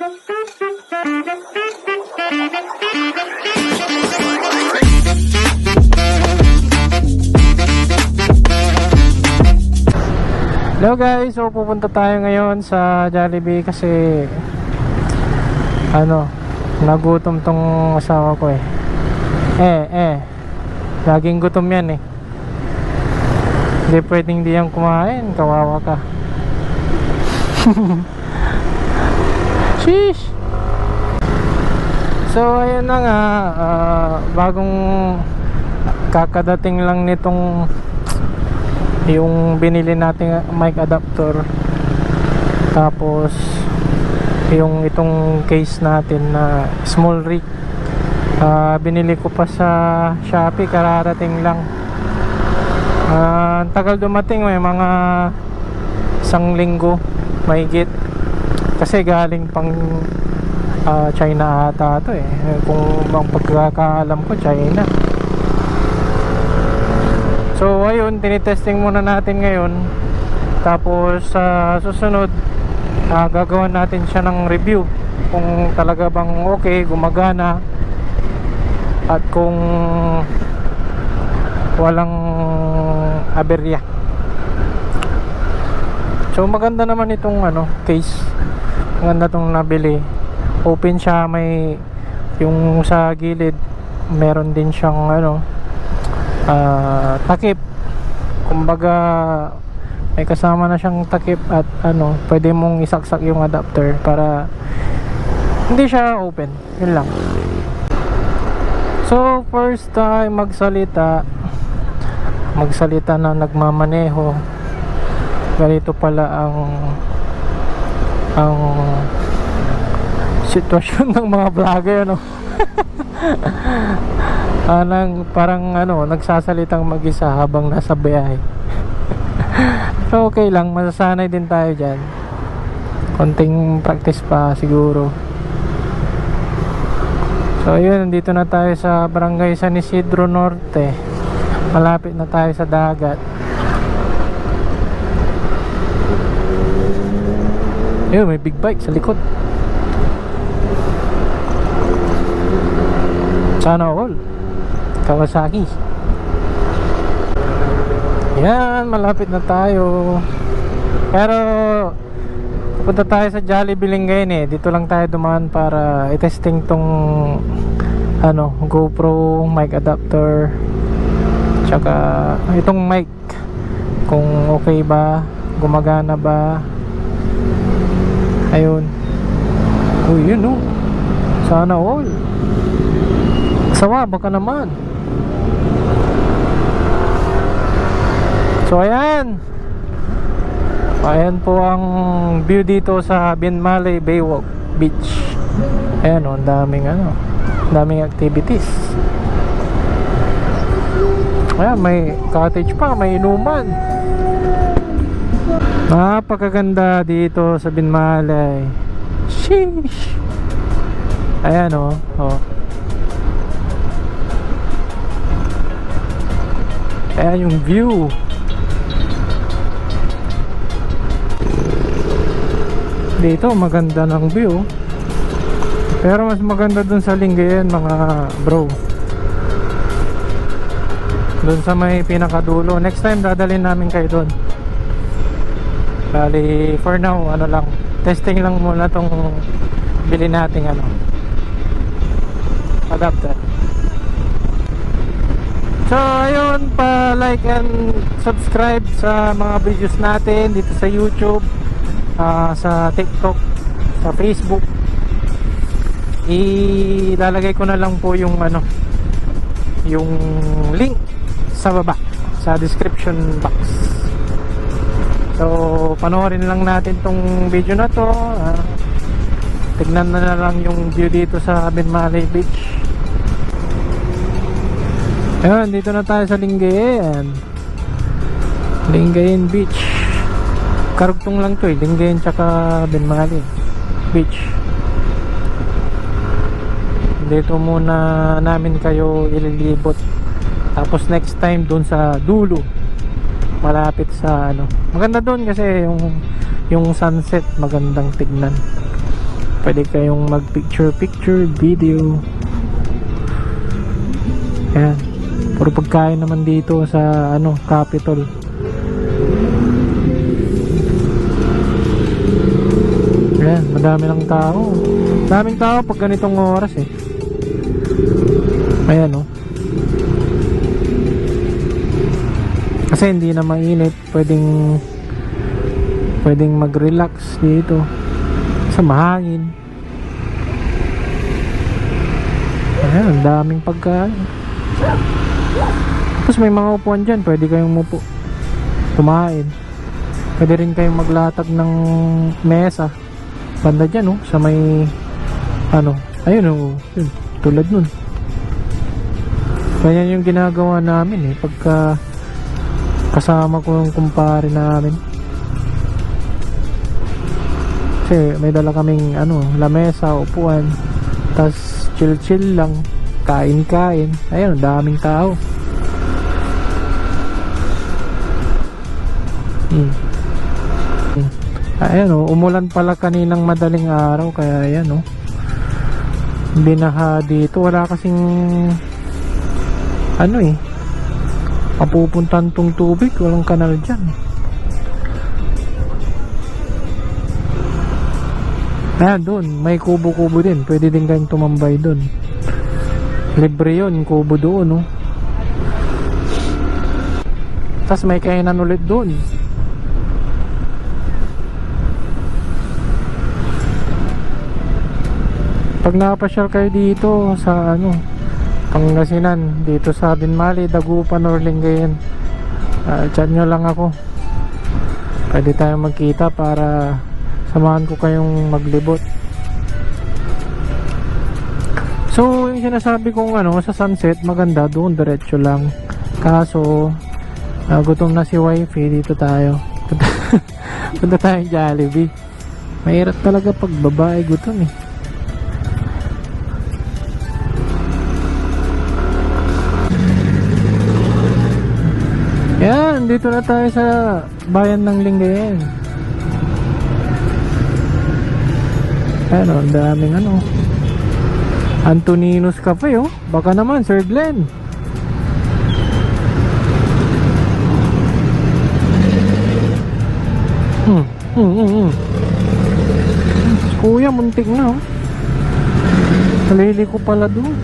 Hello guys, so pupunta tayo ngayon sa Jollibee kasi nagutom tong asawa ko laging gutom yan hindi pwedeng di yan kumain, kawawa ka. Sheesh. So ayun na nga, bagong kakadating lang nitong yung binili nating mic adapter, tapos yung itong case natin na small rig, binili ko pa sa Shopee, kararating lang. Tagal dumating, may mga 1 linggo mahigit kasi galing pang China ata to kung bang pagkakaalam ko China. So ayun, tinitesting muna natin ngayon. Tapos susunod gagawa natin siya ng review kung talaga bang okay, gumagana, at kung walang aberya. So maganda naman itong case. Maganda itong nabili. Open siya, may yung sa gilid meron din siyang takip, kumbaga may kasama na siyang takip, at pwede mong isaksak yung adapter para hindi siya open, yun lang. So first time magsalita na nagmamaneho, ganito pala ang sitwasyon ng mga vlogger, parang nagsasalitang mag-isa habang nasa biyahe. So okay lang, masasanay din tayo dyan. Konting practice pa siguro. So ayun, nandito na tayo sa Barangay San Isidro Norte. Malapit na tayo sa dagat. Ayun, may big bike sa likod. Sana all Kawasaki. Yan, malapit na tayo. Pero pupunta tayo sa Jollibee ngayon Dito lang tayo dumaan para i-testing tong GoPro mic adapter, tsaka itong mic, kung okay ba, gumagana ba. Ayun. Uy, yun sana all. Sawa, baka naman. So ayan po ang view dito sa Binmaley Baywalk Beach. Ayan ang daming activities. Ayan, may cottage pa, may inuman. Napakaganda dito sa Binmaley. Sheesh. Ayan ayan yung view. Dito maganda ng view, pero mas maganda dun sa Lingayen mga bro, dun sa may pinakadulo. Next time dadalhin namin kayo dun. Bali for now lang, testing lang muna tong bili nating adapter. So ayun, pa-like and subscribe sa mga videos natin dito sa YouTube, sa TikTok, sa Facebook. Ilalagay ko na lang po yung yung link sa baba sa description box. So panoorin lang natin tong video na to. Tignan na lang yung view dito sa Binmaley Beach. Ayun, dito na tayo sa Lingayen Beach. Karugtong lang to Lingayen tsaka Binmaley Beach. Dito muna namin kayo ililibot, tapos next time dun sa dulo, malapit sa maganda dun kasi yung sunset magandang tignan. pwede kayong mag picture video. Ayan, puro pagkain naman dito sa Capitol. Ayan, madami lang tao. Daming tao pag ganitong oras eh. Ayan kasi hindi na mainit, pwedeng mag-relax dito sa mahangin. Ayan, ang daming pagkain. Tapos may mga upuan dyan, pwede kayong umupo kumain. Pwede rin kayong maglatag ng mesa banda dyan sa may ayun yun, tulad nun. Kaya yung ginagawa namin pagka kasama ko yung kumpare namin, kasi may dala kaming lamesa, upuan, tas chill lang, kain. Ayun, daming tao. Ayan umulan pala kaninang madaling araw, kaya ayan binaha dito. Wala kasing mapupuntan tong tubig, walang kanal dyan. Ayan, doon may kubo-kubo din, pwede din kayong tumambay doon. Libre yun, kubo doon tas may kainan ulit doon. Pag nakapasyal kayo dito sa Pangasinan, dito sa Binmali, Dagupan or Lingayen, chat nyo lang ako, pwede tayong magkita para samahan ko kayong maglibot. So yung sinasabi kong sa sunset maganda, doon diretso lang. Kaso gutom na si wifey, dito tayo punta tayong Jollibee. Mahirap talaga pag babae gutom Yan, dito na tayo sa bayan ng Lingayen. Ayan ang daming Antonino's Cafe baka naman Sir Glenn. Kuya, muntik na Halili ko pala doon.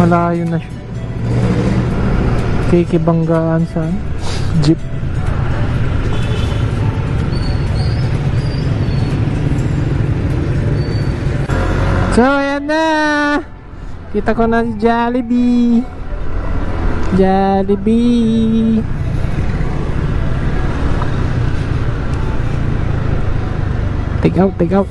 Malayo na siya. Kikibanggaan sa jeep. So ayan na, kita ko na si Jollibee. Take out.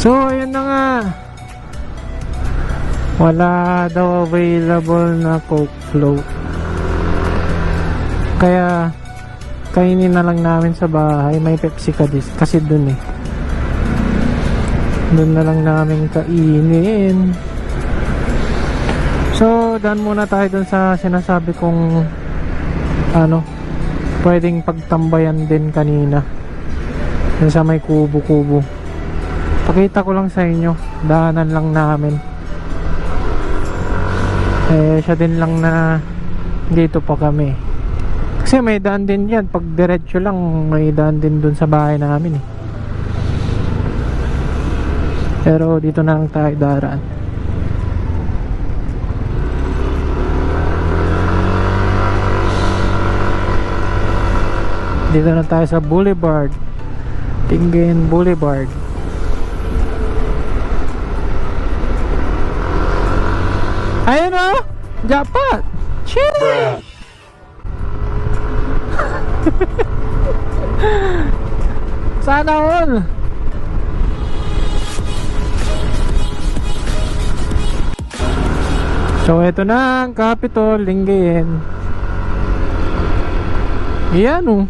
So ayun na nga, wala daw available na Coke float, kaya kainin na lang namin sa bahay. May Pepsi kasi dun dun na lang namin kainin. So daan muna tayo dun sa sinasabi kong pwedeng pagtambayan din kanina, dun sa may kubo-kubo. Pakita ko lang sa inyo, daanan lang namin. Siya din lang na dito pa kami. Kasi may daan din yan, pag diretso lang may daan din dun sa bahay namin Pero dito na lang tayo daraan. Dito na tayo sa Boulevard, Lingayen Boulevard. Ayun jackpot! Cheers! Sana all! So ito na ang Capitol, Lingayen. Iyan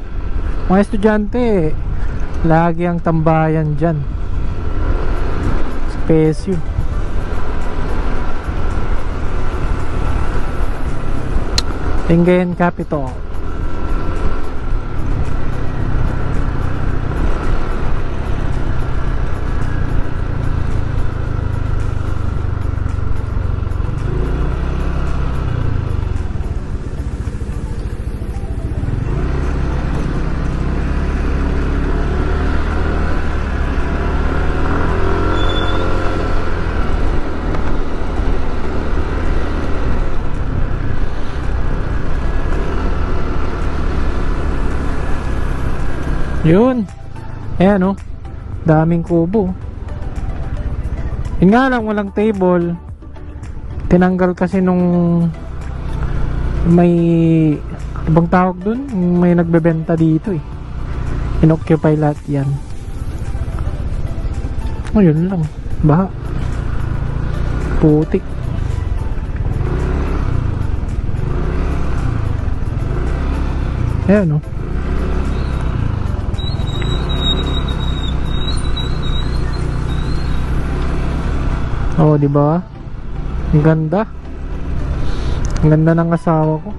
mga estudyante, lagi ang tambayan dyan. Spesyo. Lingayen Capital. Yun. Ayan, oh. Daming kubo. Yun nga lang, walang table. Tinanggal kasi nung may ibang tawag dun, may nagbebenta dito eh. Inoccupy lahat yan. Oh, yun lang. Baha. Putik. Ayan, oh. Oh, di ba? Ang ganda. Ang ganda ng asawa ko.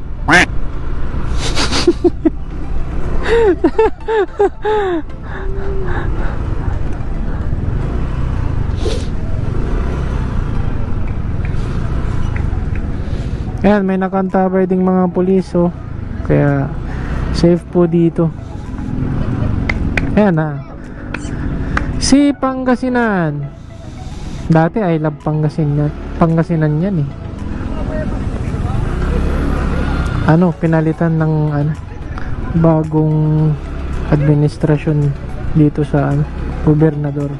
Ayan, may nakantabay ding mga pulis, oh. Kaya safe po dito. Ayan, ah. Si Pangasinan. Dati I love Pangasinan yan eh. Ano, pinalitan ng bagong administrasyon dito sa gobernador.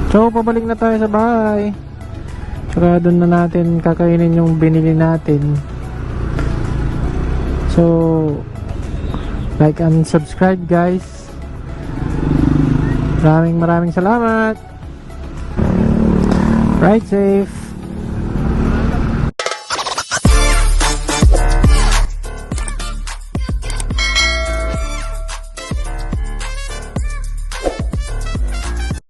So, pabalik na tayo sa bahay. Tsaka doon na natin kakainin yung binili natin. So, like and subscribe guys. Maraming salamat. Ride safe.